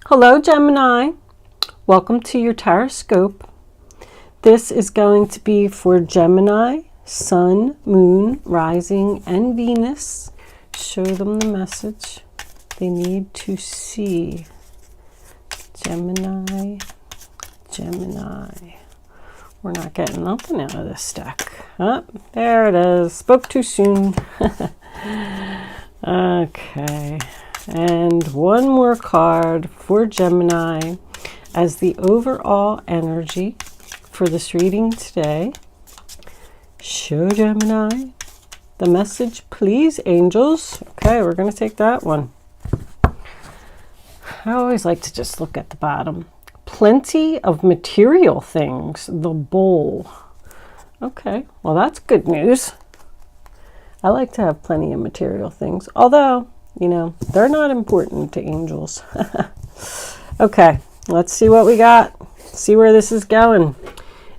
Hello Gemini, welcome to your horoscope. This is going to be for Gemini, Sun, Moon, Rising, and Venus. Show them the message they need to see. Gemini, Gemini. We're not getting nothing out of this deck. Oh, there it is. Spoke too soon. Okay. And one more card for Gemini as the overall energy for this reading today. Show Gemini the message, please, angels. Okay, we're going to take that one. I always like to just look at the bottom. Plenty of material things, the bowl. Okay, well, that's good news. I like to have plenty of material things, although, you know, they're not important to angels. Okay, let's see what we got. See where this is going.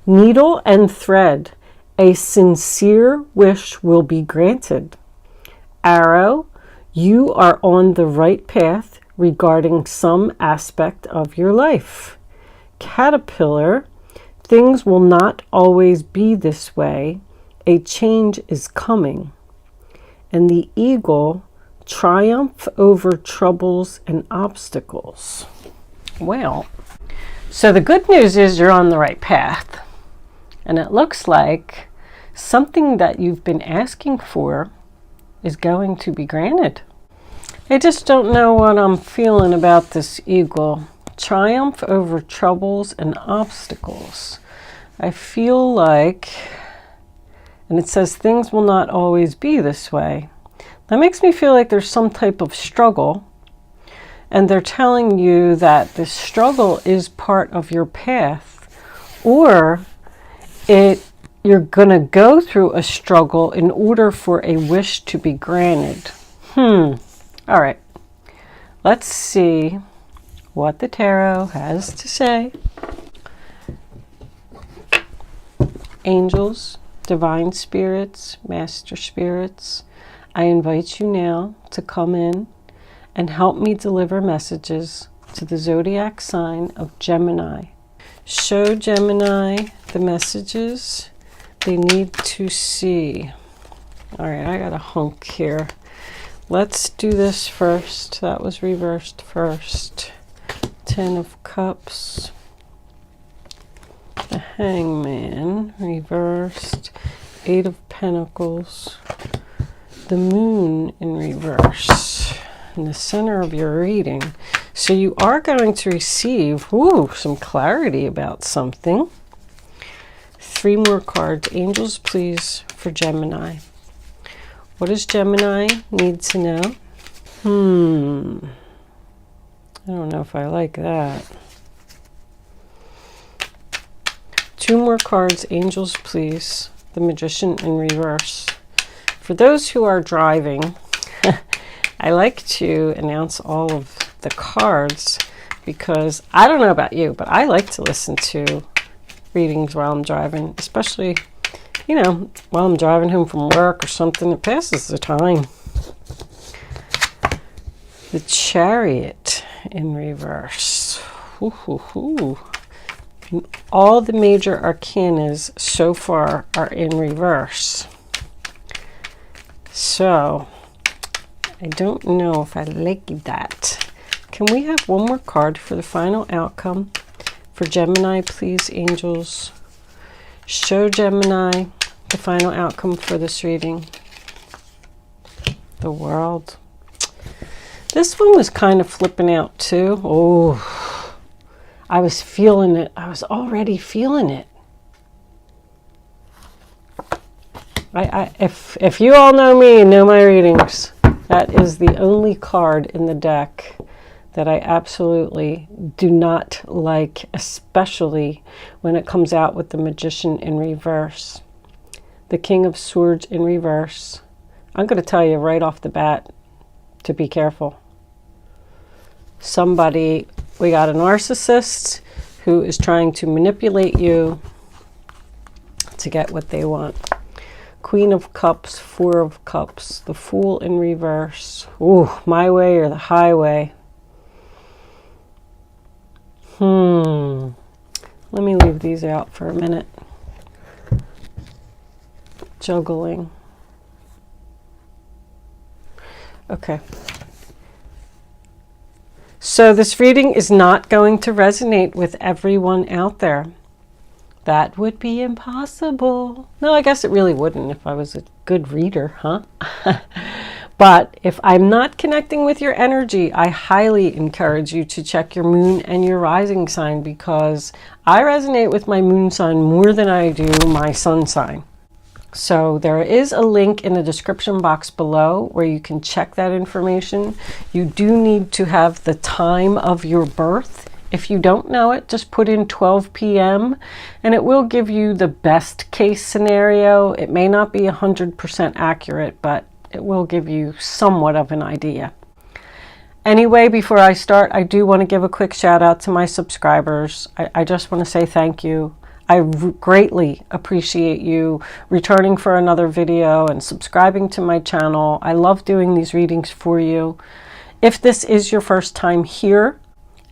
Needle and thread. A sincere wish will be granted. Arrow, you are on the right path regarding some aspect of your life. Caterpillar, things will not always be this way. A change is coming. And the eagle, triumph over troubles and obstacles. Well, so the good news is you're on the right path. And it looks like something that you've been asking for is going to be granted. I just don't know what I'm feeling about this eagle. Triumph over troubles and obstacles. I feel like, and it says things will not always be this way. That makes me feel like there's some type of struggle, and they're telling you that this struggle is part of your path, or you're going to go through a struggle in order for a wish to be granted. All right. Let's see what the tarot has to say. Angels, divine spirits, master spirits, I invite you now to come in and help me deliver messages to the zodiac sign of Gemini. Show Gemini the messages they need to see. All right, I got a hunk here. Let's do this first. That was reversed first. 10 of Cups. The Hangman, reversed. 8 of Pentacles. The Moon in reverse. In the center of your reading. So you are going to receive some clarity about something. 3 more cards. Angels, please, for Gemini. What does Gemini need to know? I don't know if I like that. 2 more cards. Angels, please. The Magician in reverse. For those who are driving, I like to announce all of the cards because I don't know about you, but I like to listen to readings while I'm driving, especially, you know, while I'm driving home from work or something. It passes the time. The Chariot in reverse. All the major arcanas so far are in reverse. So, I don't know if I like that. Can we have one more card for the final outcome for Gemini, please, angels? Show Gemini the final outcome for this reading. The World. This one was kind of flipping out too. Oh, I was feeling it. I was already feeling it. If you all know me and know my readings, that is the only card in the deck that I absolutely do not like, especially when it comes out with the Magician in reverse. The King of Swords in reverse. I'm going to tell you right off the bat to be careful. We got a narcissist who is trying to manipulate you to get what they want. Queen of Cups, 4 of Cups, the Fool in reverse. Ooh, my way or the highway. Let me leave these out for a minute. Juggling. Okay. So this reading is not going to resonate with everyone out there. That would be impossible. No, I guess it really wouldn't if I was a good reader, huh? But if I'm not connecting with your energy, I highly encourage you to check your moon and your rising sign, because I resonate with my moon sign more than I do my sun sign. So there is a link in the description box below where you can check that information. You do need to have the time of your birth. If you don't know it, just put in 12 p.m. and it will give you the best case scenario. It may not be 100% accurate, but it will give you somewhat of an idea. Anyway, before I start, I do want to give a quick shout out to my subscribers. I just want to say thank you. I greatly appreciate you returning for another video and subscribing to my channel. I love doing these readings for you. If this is your first time here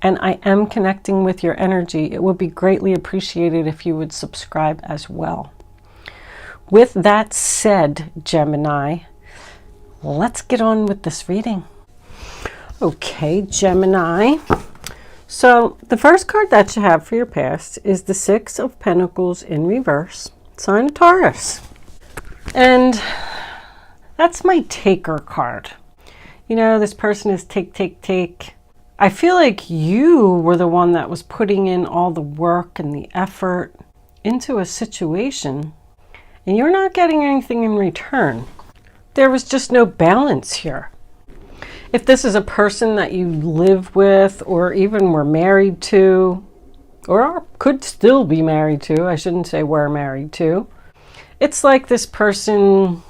and I am connecting with your energy, it would be greatly appreciated if you would subscribe as well. With that said, Gemini, let's get on with this reading. Okay, Gemini. So the first card that you have for your past is the Six of Pentacles in reverse, sign of Taurus. And that's my taker card. You know, this person is take, take, take. I feel like you were the one that was putting in all the work and the effort into a situation, and you're not getting anything in return. There was just no balance here. If this is a person that you live with or even were married to, or could still be married to, I shouldn't say were married to, it's like this person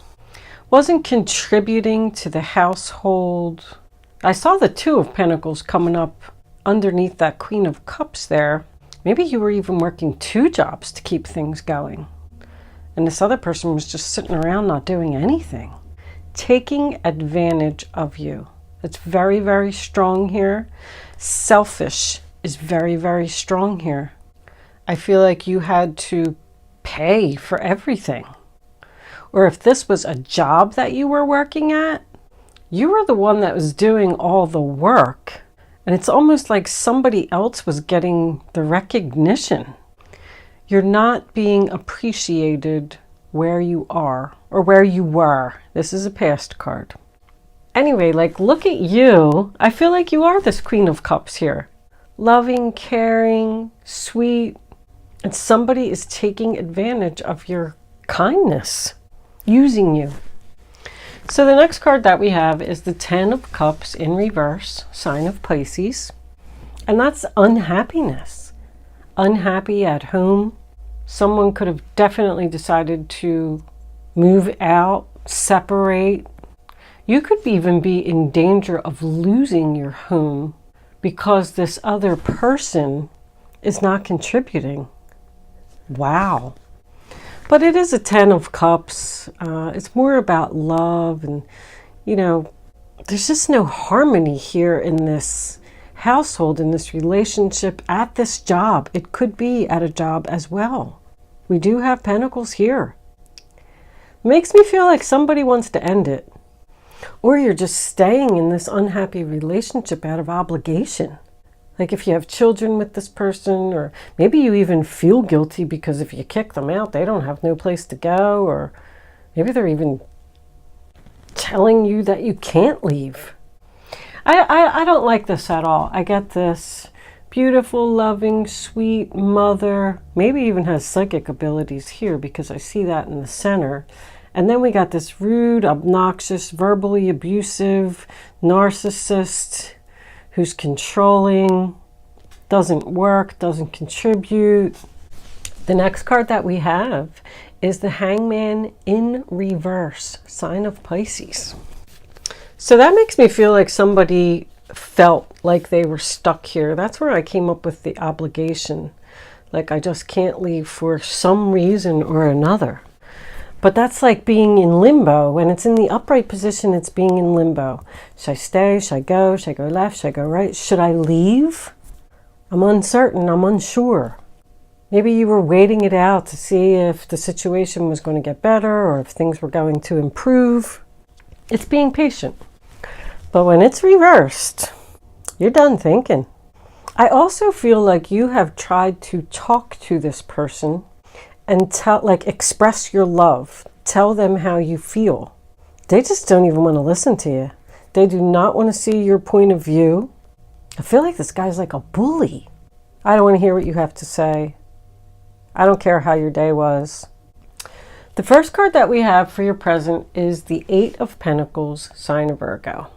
wasn't contributing to the household. I saw the Two of Pentacles coming up underneath that Queen of Cups there. Maybe you were even working 2 jobs to keep things going. And this other person was just sitting around not doing anything, taking advantage of you. It's very, very strong here. Selfish is very, very strong here. I feel like you had to pay for everything. Or if this was a job that you were working at, you were the one that was doing all the work. And it's almost like somebody else was getting the recognition. You're not being appreciated where you are or where you were. This is a past card. Anyway, like, look at you. I feel like you are this Queen of Cups here. Loving, caring, sweet. And somebody is taking advantage of your kindness, using you. So the next card that we have is the Ten of Cups in reverse, sign of Pisces. And that's unhappiness. Unhappy at home. Someone could have definitely decided to move out, separate. You could even be in danger of losing your home because this other person is not contributing. Wow. But it is a Ten of Cups. It's more about love and, you know, there's just no harmony here in this household, in this relationship, at this job. It could be at a job as well. We do have Pentacles here. Makes me feel like somebody wants to end it. Or you're just staying in this unhappy relationship out of obligation. Like if you have children with this person, or maybe you even feel guilty because if you kick them out, they don't have no place to go, or maybe they're even telling you that you can't leave. I don't like this at all. I get this beautiful, loving, sweet mother, maybe even has psychic abilities here because I see that in the center. And then we got this rude, obnoxious, verbally abusive narcissist who's controlling, doesn't work, doesn't contribute. The next card that we have is the Hangman in reverse, sign of Pisces. So that makes me feel like somebody felt like they were stuck here. That's where I came up with the obligation. Like I just can't leave for some reason or another. But that's like being in limbo. When it's in the upright position, it's being in limbo. Should I stay? Should I go? Should I go left? Should I go right? Should I leave? I'm uncertain, I'm unsure. Maybe you were waiting it out to see if the situation was going to get better or if things were going to improve. It's being patient. But when it's reversed, you're done thinking. I also feel like you have tried to talk to this person and express your love. Tell them how you feel. They just don't even want to listen to you. They do not want to see your point of view. I feel like this guy's like a bully. I don't want to hear what you have to say. I don't care how your day was. The first card that we have for your present is the Eight of Pentacles, sign of Virgo.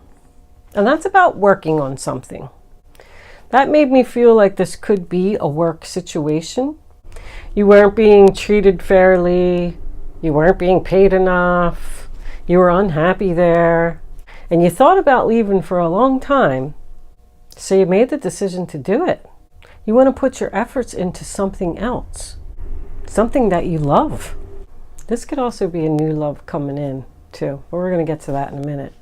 And that's about working on something. That made me feel like this could be a work situation. You weren't being treated fairly. You weren't being paid enough. You were unhappy there. And you thought about leaving for a long time. So you made the decision to do it. You want to put your efforts into something else. Something that you love. This could also be a new love coming in too. But we're going to get to that in a minute.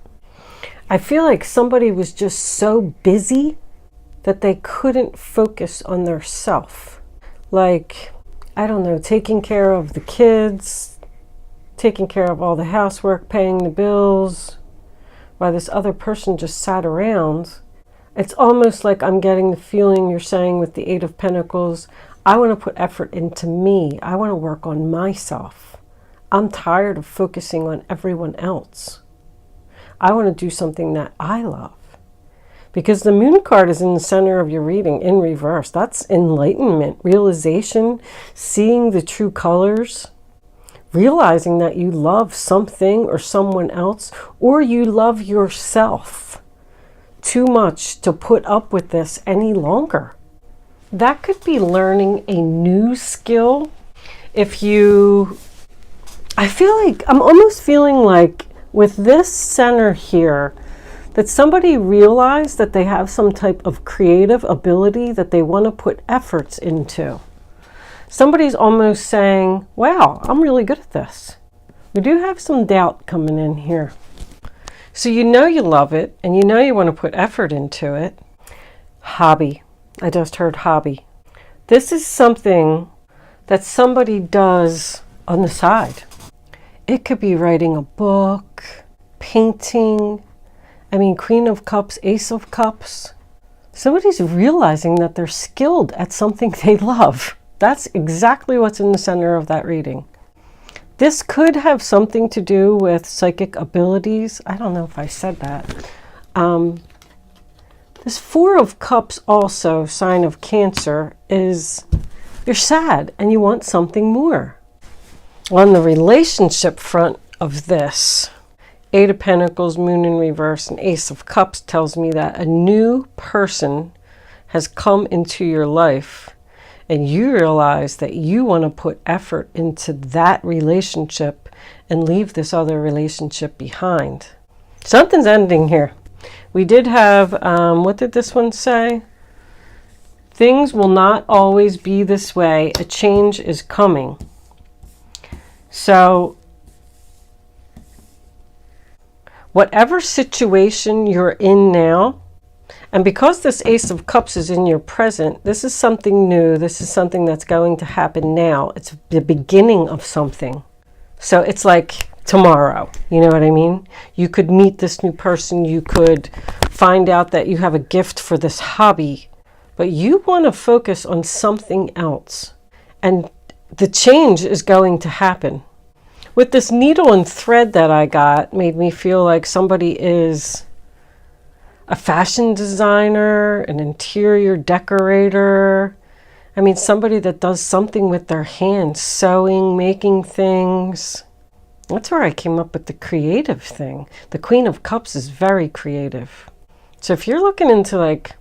I feel like somebody was just so busy that they couldn't focus on their self. Like, I don't know, taking care of the kids, taking care of all the housework, paying the bills, while this other person just sat around. It's almost like I'm getting the feeling you're saying with the Eight of Pentacles, I want to put effort into me. I want to work on myself. I'm tired of focusing on everyone else. I want to do something that I love. Because the Moon card is in the center of your reading in reverse. That's enlightenment, realization, seeing the true colors, realizing that you love something or someone else, or you love yourself too much to put up with this any longer. That could be learning a new skill. I feel like, I'm almost feeling like with this center here, that somebody realized that they have some type of creative ability that they want to put efforts into. Somebody's almost saying, wow, I'm really good at this. We do have some doubt coming in here. So you know you love it, and you know you want to put effort into it. Hobby. I just heard hobby. This is something that somebody does on the side. It could be writing a book, painting. I mean, Queen of Cups, Ace of Cups. Somebody's realizing that they're skilled at something they love. That's exactly what's in the center of that reading. This could have something to do with psychic abilities. I don't know if I said that. This Four of Cups also, sign of Cancer, is you're sad and you want something more. On the relationship front of this, Eight of Pentacles, Moon in reverse, and Ace of Cups tells me that a new person has come into your life and you realize that you want to put effort into that relationship and leave this other relationship behind. Something's ending here. We did have, what did this one say? Things will not always be this way. A change is coming. So, whatever situation you're in now, and because this Ace of Cups is in your present, this is something new. This is something that's going to happen now. It's the beginning of something. So it's like tomorrow, you know what I mean? You could meet this new person. You could find out that you have a gift for this hobby, but you want to focus on something else. And the change is going to happen. With this needle and thread that I got, made me feel like somebody is a fashion designer, an interior decorator. I mean, somebody that does something with their hands, sewing, making things. That's where I came up with the creative thing. The Queen of Cups is very creative. So if you're looking into like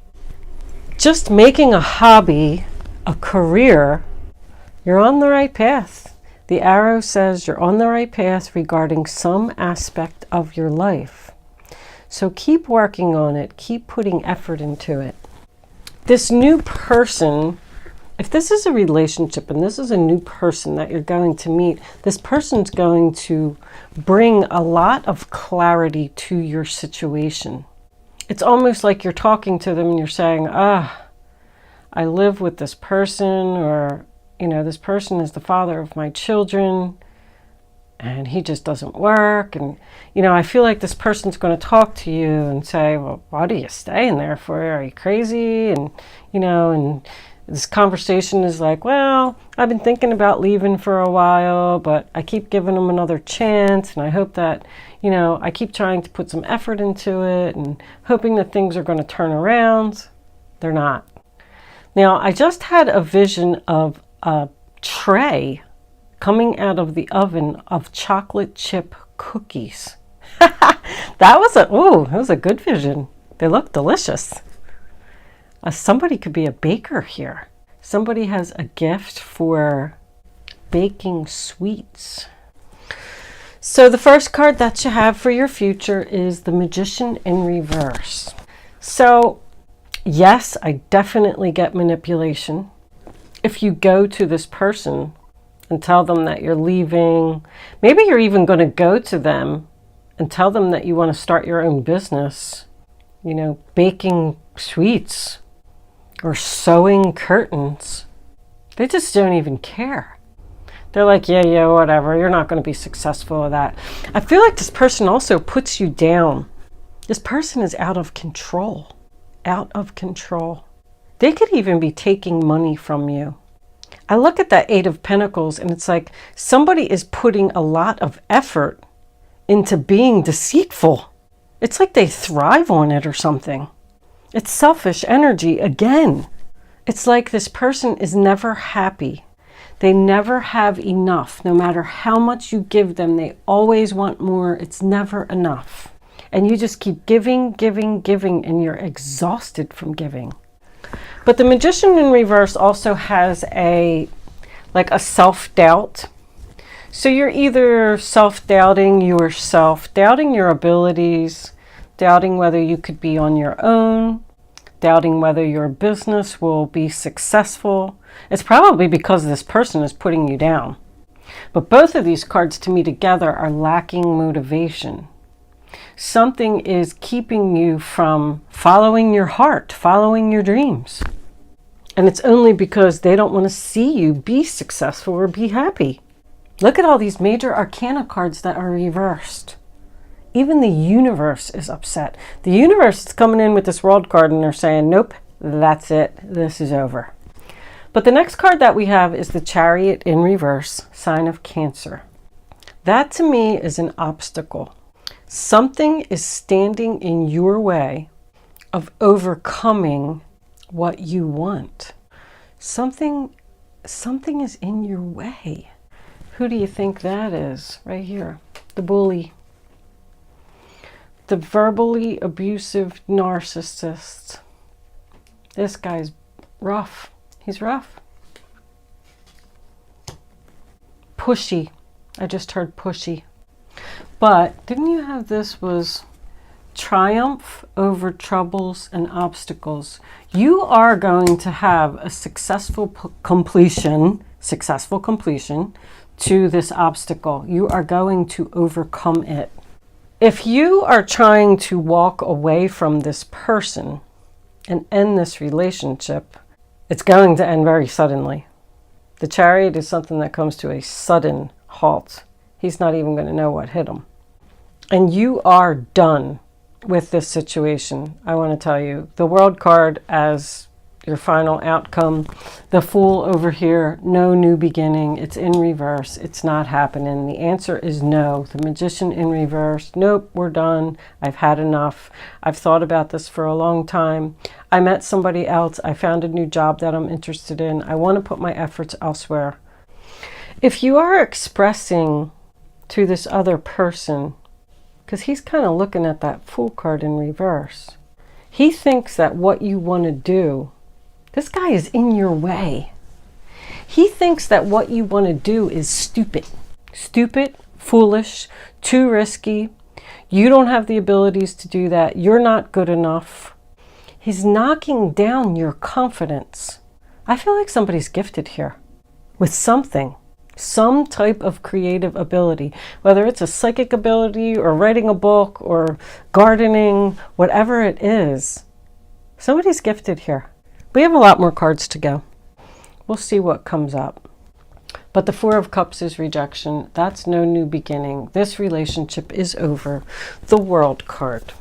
just making a hobby, a career, you're on the right path. The arrow says you're on the right path regarding some aspect of your life. So keep working on it. Keep putting effort into it. This new person, if this is a relationship and this is a new person that you're going to meet, this person's going to bring a lot of clarity to your situation. It's almost like you're talking to them and you're saying, I live with this person, or, you know, this person is the father of my children, and he just doesn't work. And, you know, I feel like this person's going to talk to you and say, well, what are you staying there for? Are you crazy? And, you know, and this conversation is like, well, I've been thinking about leaving for a while, but I keep giving them another chance. And I hope that, you know, I keep trying to put some effort into it and hoping that things are going to turn around. They're not. Now, I just had a vision of a tray coming out of the oven of chocolate chip cookies. That was a good vision. They look delicious. Somebody could be a baker here. Somebody has a gift for baking sweets. So the first card that you have for your future is the Magician in reverse. So yes, I definitely get manipulation. If you go to this person and tell them that you're leaving, maybe you're even going to go to them and tell them that you want to start your own business, you know, baking sweets or sewing curtains. They just don't even care. They're like, yeah, whatever. You're not going to be successful with that. I feel like this person also puts you down. This person is out of control. Out of control. They could even be taking money from you. I look at that Eight of Pentacles and it's like somebody is putting a lot of effort into being deceitful. It's like they thrive on it or something. It's selfish energy again. It's like this person is never happy. They never have enough. No matter how much you give them, they always want more. It's never enough. And you just keep giving, and you're exhausted from giving. But the Magician in reverse also has a self-doubt. So you're either self-doubting yourself, doubting your abilities, doubting whether you could be on your own, doubting whether your business will be successful. It's probably because this person is putting you down. But both of these cards to me together are lacking motivation. Something is keeping you from following your heart, following your dreams. And it's only because they don't want to see you be successful or be happy. Look at all these major arcana cards that are reversed. Even the universe is upset. The universe is coming in with this world card and they're saying, nope, that's it. This is over. But the next card that we have is the Chariot in reverse, sign of Cancer. That to me is an obstacle. Something is standing in your way of overcoming what you want. Something is in your way. Who do you think that is? Right here. The bully. The verbally abusive narcissist. This guy's rough. He's rough. Pushy. I just heard pushy. But didn't you have this was triumph over troubles and obstacles? You are going to have a successful completion to this obstacle. You are going to overcome it. If you are trying to walk away from this person and end this relationship, it's going to end very suddenly. The Chariot is something that comes to a sudden halt. He's not even going to know what hit him. And you are done with this situation. I want to tell you, the World card as your final outcome, the Fool over here, no new beginning. It's in reverse. It's not happening. The answer is no. The Magician in reverse, nope, we're done. I've had enough. I've thought about this for a long time. I met somebody else. I found a new job that I'm interested in. I want to put my efforts elsewhere. If you are expressing to this other person, because he's kind of looking at that Fool card in reverse, he thinks that what you want to do, this guy is in your way. He thinks that what you want to do is stupid. Stupid, foolish, too risky. You don't have the abilities to do that. You're not good enough. He's knocking down your confidence. I feel like somebody's gifted here with something. Some type of creative ability, whether it's a psychic ability or writing a book or gardening, whatever it is. Somebody's gifted here. We have a lot more cards to go. We'll see what comes up. But the Four of Cups is rejection. That's no new beginning. This relationship is over. The World card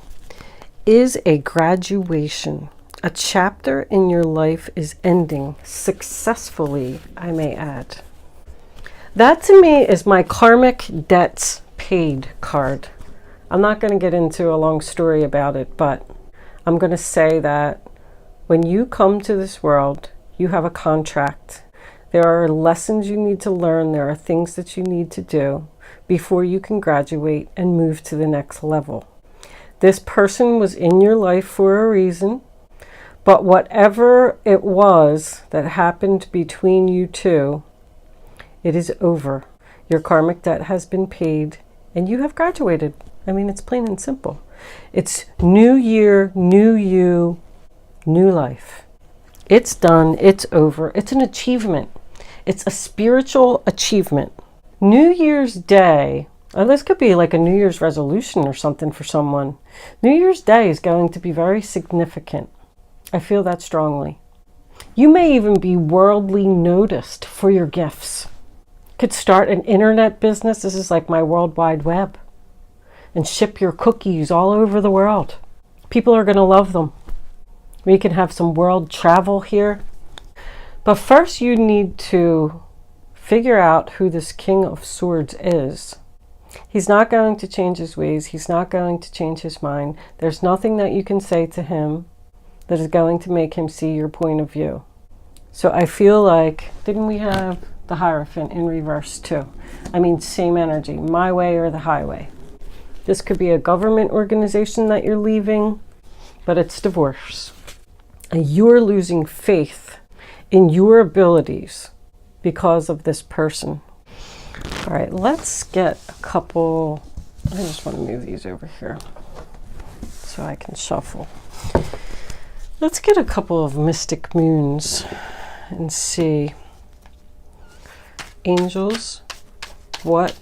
is a graduation. A chapter in your life is ending successfully, I may add. That to me is my karmic debts paid card. I'm not going to get into a long story about it, but I'm going to say that when you come to this world, you have a contract. There are lessons you need to learn. There are things that you need to do before you can graduate and move to the next level. This person was in your life for a reason, but whatever it was that happened between you two, it is over. Your karmic debt has been paid and you have graduated. I mean, it's plain and simple. It's new year, new you, new life. It's done. It's over. It's an achievement. It's a spiritual achievement. New Year's Day, this could be like a New Year's resolution or something for someone. New Year's Day is going to be very significant. I feel that strongly. You may even be worldly noticed for your gifts. Could start an internet business. This is like my World Wide Web. And ship your cookies all over the world. People are going to love them. We can have some world travel here. But first you need to figure out who this King of Swords is. He's not going to change his ways. He's not going to change his mind. There's nothing that you can say to him that is going to make him see your point of view. So I feel like, didn't we have the Hierophant in reverse too? I mean, same energy, my way or the highway. This could be a government organization that you're leaving, but it's divorce. And you're losing faith in your abilities because of this person. All right, let's get a couple. I just want to move these over here so I can shuffle. Let's get a couple of mystic moons and see. Angels, what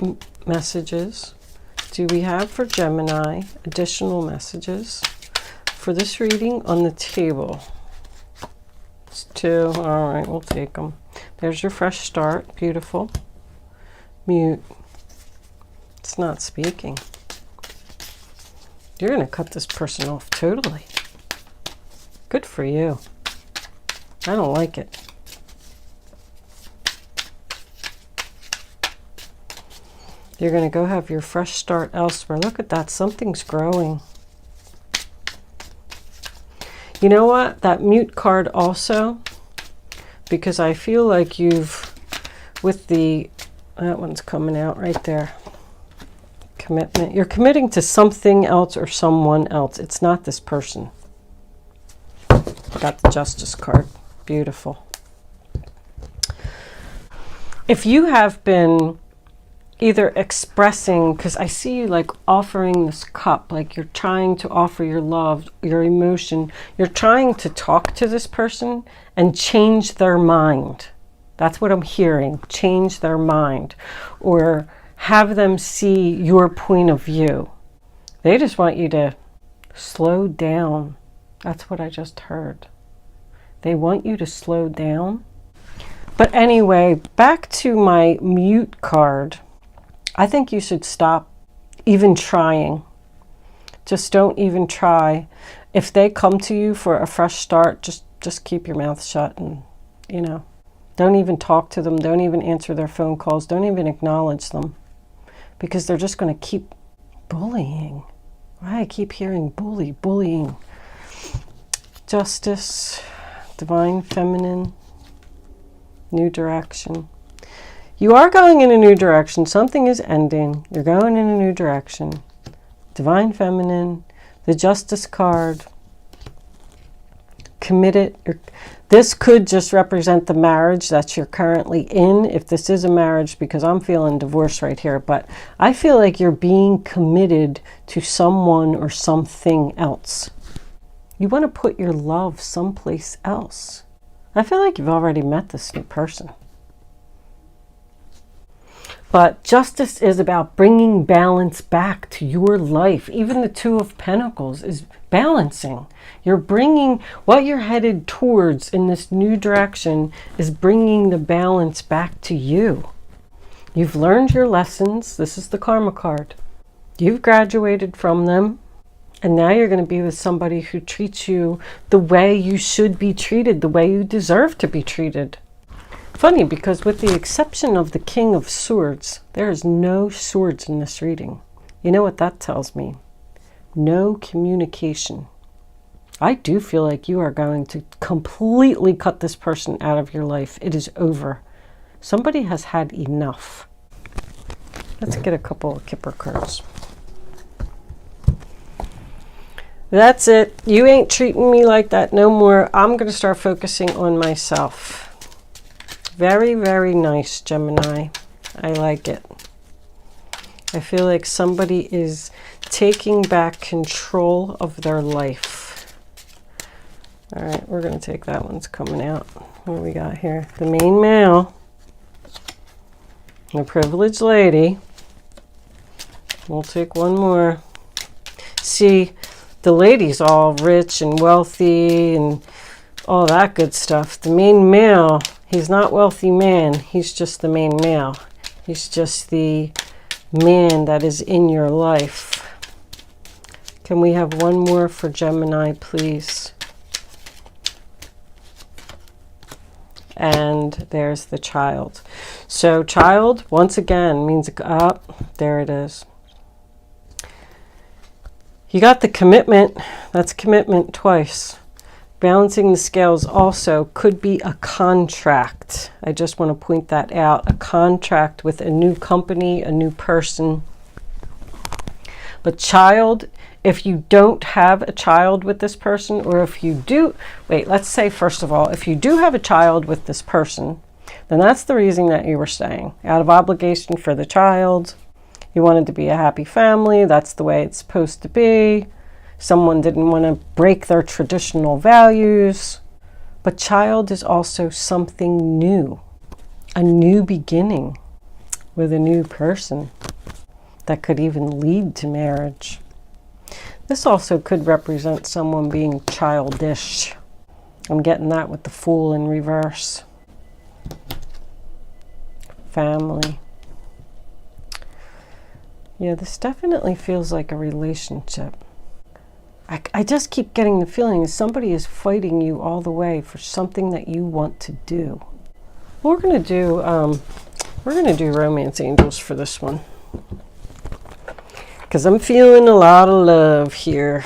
messages do we have for Gemini? Additional messages for this reading on the table. It's 2. All right, we'll take them. There's your fresh start. Beautiful. Mute. It's not speaking. You're going to cut this person off totally. Good for you. I don't like it. You're going to go have your fresh start elsewhere. Look at that. Something's growing. You know what? That mute card also, because I feel like you've, with the, that one's coming out right there. Commitment. You're committing to something else or someone else. It's not this person. Got the Justice card. Beautiful. If you have been either expressing, because I see you like offering this cup, like you're trying to offer your love, your emotion, you're trying to talk to this person and change their mind. That's what I'm hearing. Change their mind or have them see your point of view. They just want you to slow down. That's what I just heard. They want you to slow down. But anyway, back to my mute card. I think you should stop even trying. Just don't even try. If they come to you for a fresh start, just keep your mouth shut and, you know, don't even talk to them. Don't even answer their phone calls. Don't even acknowledge them because they're just going to keep bullying. I keep hearing bullying. Justice, Divine Feminine, New Direction. You are going in a new direction. Something is ending. You're going in a new direction. Divine Feminine, the Justice card, committed. This could just represent the marriage that you're currently in, if this is a marriage, because I'm feeling divorce right here. But I feel like you're being committed to someone or something else. You want to put your love someplace else. I feel like you've already met this new person. But justice is about bringing balance back to your life. Even the Two of Pentacles is balancing. You're bringing what you're headed towards in this new direction is bringing the balance back to you. You've learned your lessons. This is the karma card. You've graduated from them. And now you're going to be with somebody who treats you the way you should be treated, the way you deserve to be treated. Funny, because with the exception of the King of Swords, there is no swords in this reading. You know what that tells me? No communication. I do feel like you are going to completely cut this person out of your life. It is over. Somebody has had enough. Let's get a couple of Kipper cards. That's it. You ain't treating me like that no more. I'm going to start focusing on myself. Very, very nice, Gemini. I like it. I feel like somebody is taking back control of their life. All right, we're going to take that one's coming out. What do we got here? The main male. The privileged lady. We'll take one more. See, the lady's all rich and wealthy and all that good stuff. The main male, he's not wealthy man. He's just the main male. He's just the man that is in your life. Can we have one more for Gemini, please? And there's the child. So child, once again, means up. There it is. You got the commitment. That's commitment twice. Balancing the scales also could be a contract. I just want to point that out. A contract with a new company, a new person. But child, if you don't have a child with this person, or if you do, wait, let's say first of all, if you do have a child with this person, then that's the reason that you were staying. Out of obligation for the child. You wanted to be a happy family. That's the way it's supposed to be. Someone didn't want to break their traditional values. But child is also something new. A new beginning with a new person that could even lead to marriage. This also could represent someone being childish. I'm getting that with the Fool in reverse. Family. Yeah, this definitely feels like a relationship. I just keep getting the feeling that somebody is fighting you all the way for something that you want to do. We're gonna do romance angels for this one, because I'm feeling a lot of love here.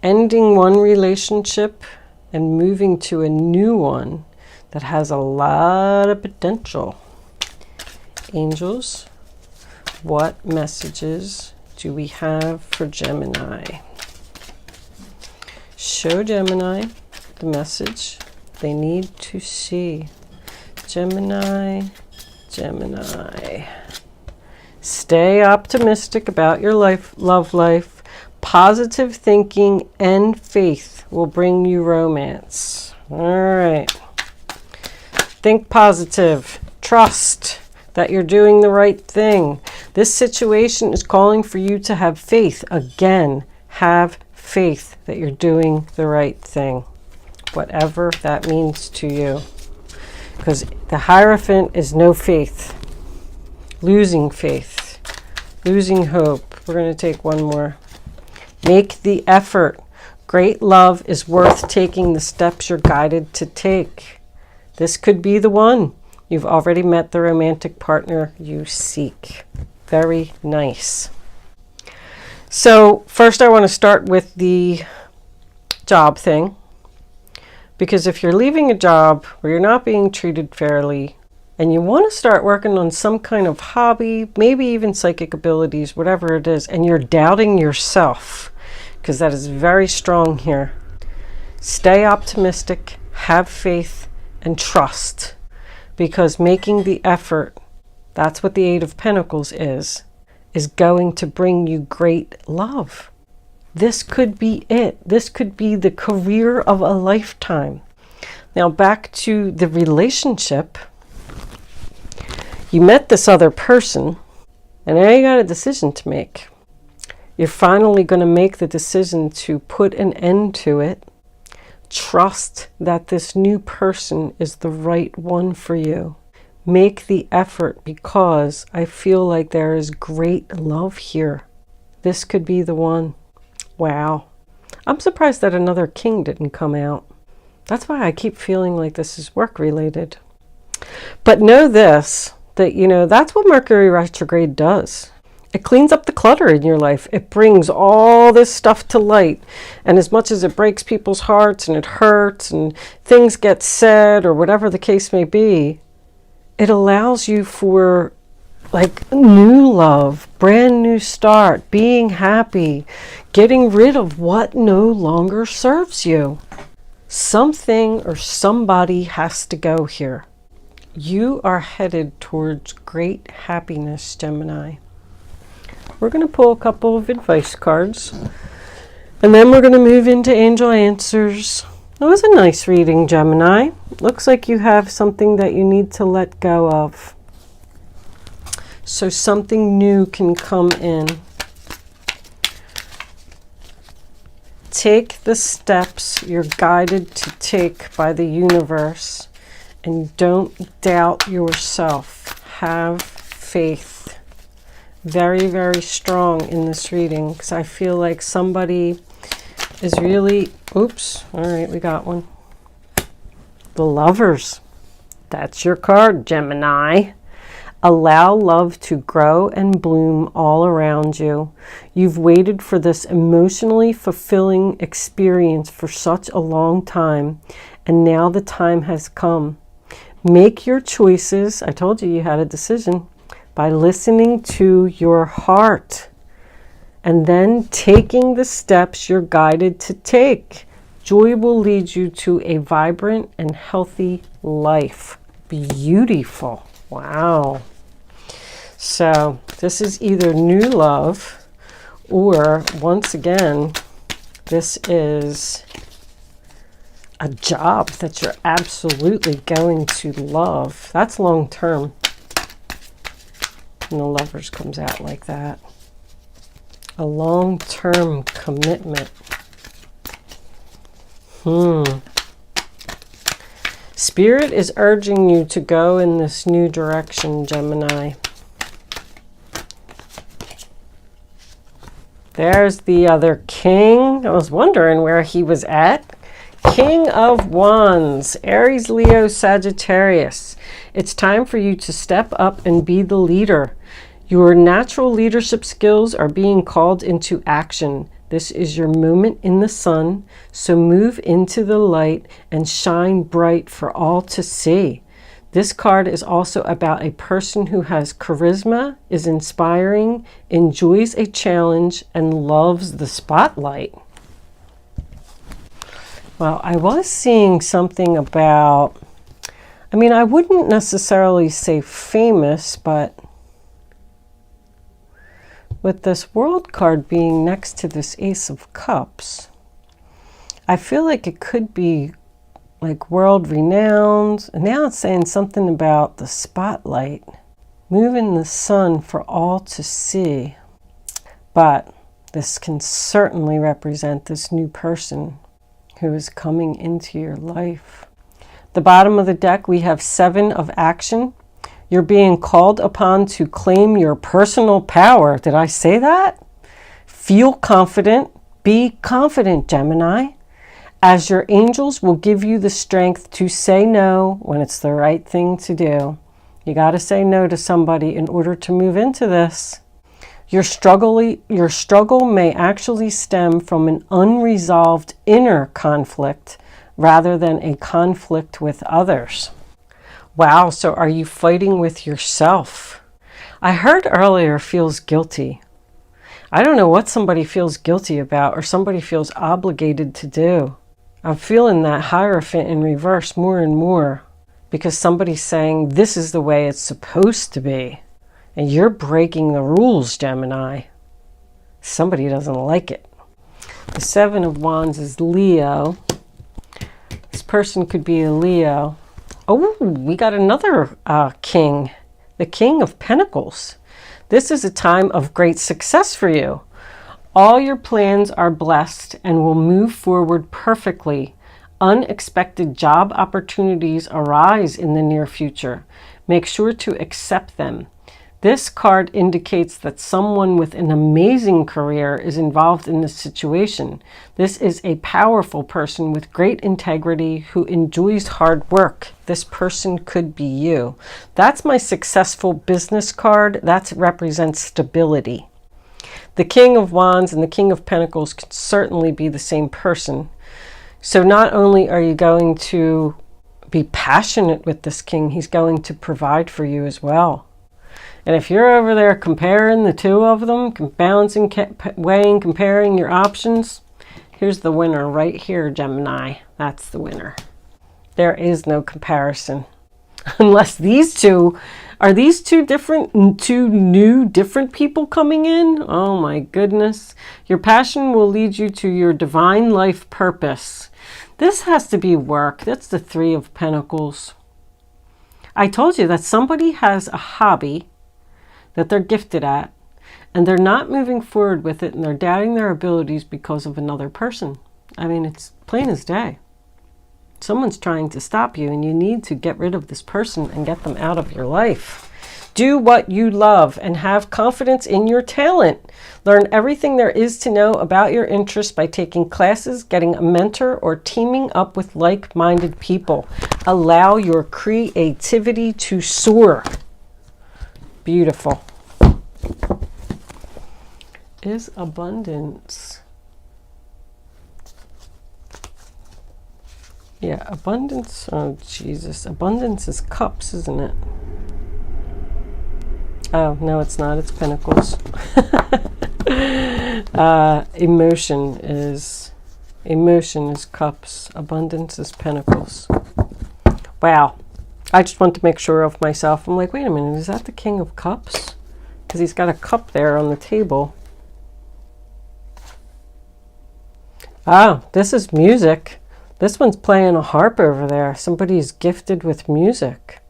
Ending one relationship and moving to a new one that has a lot of potential. Angels, what messages do we have for Gemini? Show Gemini the message they need to see. Gemini, Gemini. Stay optimistic about your love life. Positive thinking and faith will bring you romance. All right. Think positive. Trust that you're doing the right thing. This situation is calling for you to have faith. Again, have faith that you're doing the right thing, whatever that means to you. Because the Hierophant is no faith, losing faith, losing hope. We're going to take one more. Make the effort. Great love is worth taking the steps you're guided to take. This could be the one. You've already met the romantic partner you seek. Very nice. So first I want to start with the job thing. Because if you're leaving a job where you're not being treated fairly, and you want to start working on some kind of hobby, maybe even psychic abilities, whatever it is, and you're doubting yourself, because that is very strong here. Stay optimistic, have faith, and trust. Because making the effort, that's what the Eight of Pentacles is going to bring you great love. This could be it. This could be the career of a lifetime. Now back to the relationship. You met this other person, and now you got a decision to make. You're finally going to make the decision to put an end to it. Trust that this new person is the right one for you. Make the effort, because I feel like there is great love here. This could be the one. Wow. I'm surprised that another king didn't come out. That's why I keep feeling like this is work related. But know this, that, you know, that's what Mercury retrograde does. It cleans up the clutter in your life. It brings all this stuff to light. And as much as it breaks people's hearts and it hurts and things get said or whatever the case may be, it allows you for like new love, brand new start, being happy, getting rid of what no longer serves you. Something or somebody has to go here. You are headed towards great happiness, Gemini. We're going to pull a couple of advice cards, and then we're going to move into angel answers. That was a nice reading, Gemini. Looks like you have something that you need to let go of, so something new can come in. Take the steps you're guided to take by the universe, and don't doubt yourself. Have faith. Very, very strong in this reading, because I feel like somebody is really, oops, all right, we got one. The Lovers. That's your card, Gemini. Allow love to grow and bloom all around you. You've waited for this emotionally fulfilling experience for such a long time, and now the time has come. Make your choices. I told you you had a decision. By listening to your heart and then taking the steps you're guided to take. Joy will lead you to a vibrant and healthy life. Beautiful. Wow. So this is either new love, or once again, this is a job that you're absolutely going to love. That's long term. And the Lovers comes out like that. A long-term commitment. Spirit is urging you to go in this new direction, Gemini. There's the other king. I was wondering where he was at. King of Wands, Aries, Leo, Sagittarius. It's time for you to step up and be the leader. Your natural leadership skills are being called into action. This is your moment in the sun, so move into the light and shine bright for all to see. This card is also about a person who has charisma, is inspiring, enjoys a challenge, and loves the spotlight. Well, I was seeing something about, I mean, I wouldn't necessarily say famous, but with this World card being next to this Ace of Cups, I feel like it could be like world renowned. And now it's saying something about the spotlight, moving the sun for all to see. But this can certainly represent this new person who is coming into your life. The bottom of the deck, we have 7 of action. You're being called upon to claim your personal power. Did I say that? Feel confident. Be confident, Gemini, as your angels will give you the strength to say no when it's the right thing to do. You got to say no to somebody in order to move into this. Your struggle may actually stem from an unresolved inner conflict rather than a conflict with others. Wow, so are you fighting with yourself? I heard earlier feels guilty. I don't know what somebody feels guilty about or somebody feels obligated to do. I'm feeling that Hierophant in reverse more and more, because somebody's saying this is the way it's supposed to be. And you're breaking the rules, Gemini. Somebody doesn't like it. The 7 of Wands is Leo. This person could be a Leo. Oh, we got another king. The King of Pentacles. This is a time of great success for you. All your plans are blessed and will move forward perfectly. Unexpected job opportunities arise in the near future. Make sure to accept them. This card indicates that someone with an amazing career is involved in this situation. This is a powerful person with great integrity who enjoys hard work. This person could be you. That's my successful business card. That represents stability. The King of Wands and the King of Pentacles could certainly be the same person. So not only are you going to be passionate with this king, he's going to provide for you as well. And if you're over there comparing the two of them, balancing, weighing, comparing your options, here's the winner right here, Gemini. That's the winner. There is no comparison. Unless these two, are these two new different people coming in? Oh my goodness. Your passion will lead you to your divine life purpose. This has to be work. That's the Three of Pentacles. I told you that somebody has a hobby that they're gifted at, and they're not moving forward with it, and they're doubting their abilities because of another person. I mean, it's plain as day. Someone's trying to stop you, and you need to get rid of this person and get them out of your life. Do what you love and have confidence in your talent. Learn everything there is to know about your interests by taking classes, getting a mentor, or teaming up with like-minded people. Allow your creativity to soar. Beautiful. Is abundance. Yeah, abundance. Oh, Jesus. Abundance is cups, isn't it? Oh, no, it's not. It's pentacles. Emotion is cups. Abundance is pentacles. Wow. I just want to make sure of myself. I'm like, wait a minute, is that the King of Cups? Because he's got a cup there on the table. Oh, this is music. This one's playing a harp over there. Somebody's gifted with music.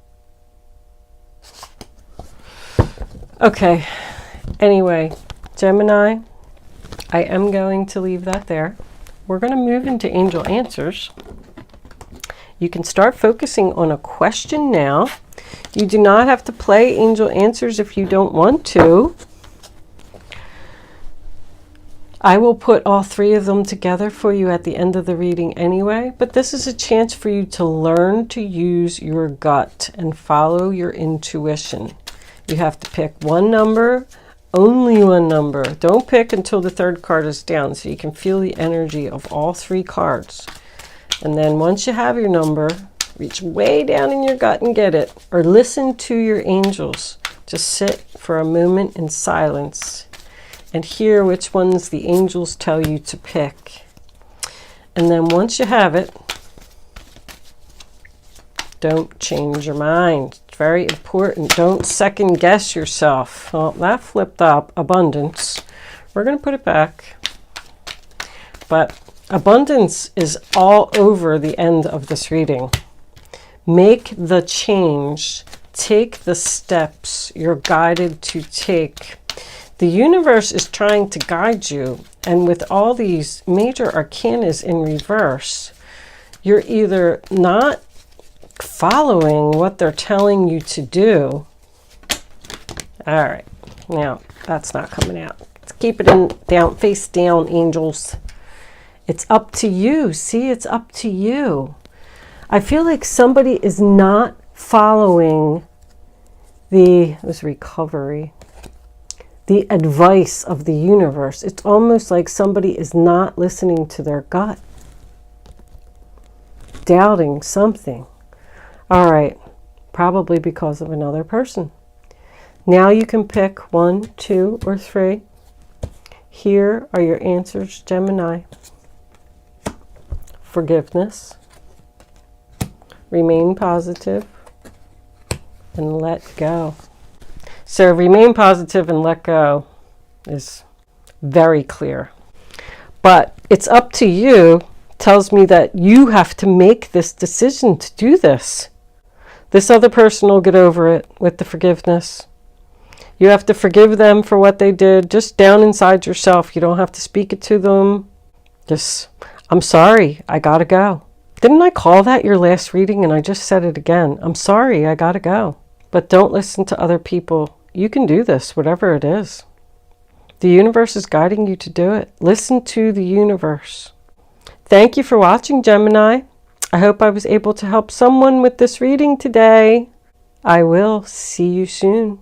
Okay. Anyway, Gemini, I am going to leave that there. We're going to move into angel answers. You can start focusing on a question now. You do not have to play angel answers if you don't want to. I will put all three of them together for you at the end of the reading anyway, but this is a chance for you to learn to use your gut and follow your intuition. You have to pick one number, only one number. Don't pick until the third card is down so you can feel the energy of all three cards. And then once you have your number, reach way down in your gut and get it. Or listen to your angels. Just sit for a moment in silence and hear which ones the angels tell you to pick. And then once you have it, don't change your mind. It's very important. Don't second guess yourself. Well, that flipped up abundance. We're going to put it back. But abundance is all over the end of this reading. Make the change. Take the steps you're guided to take. The universe is trying to guide you, and with all these major arcanas in reverse, you're either not following what they're telling you to do. All right, now that's not coming out. Let's keep it in down, face down, angels. It's up to you. See, it's up to you. I feel like somebody is not following the advice of the universe. It's almost like somebody is not listening to their gut, doubting something. All right, probably because of another person. Now you can pick 1, 2, or 3. Here are your answers, Gemini. Forgiveness, remain positive, and let go. So remain positive and let go is very clear. But it's up to you. Tells me that you have to make this decision to do this. This other person will get over it with the forgiveness. You have to forgive them for what they did, just down inside yourself. You don't have to speak it to them. Just, I'm sorry, I gotta go. Didn't I call that your last reading? And I just said it again. I'm sorry, I gotta go. But don't listen to other people. You can do this, whatever it is. The universe is guiding you to do it. Listen to the universe. Thank you for watching, Gemini. I hope I was able to help someone with this reading today. I will see you soon.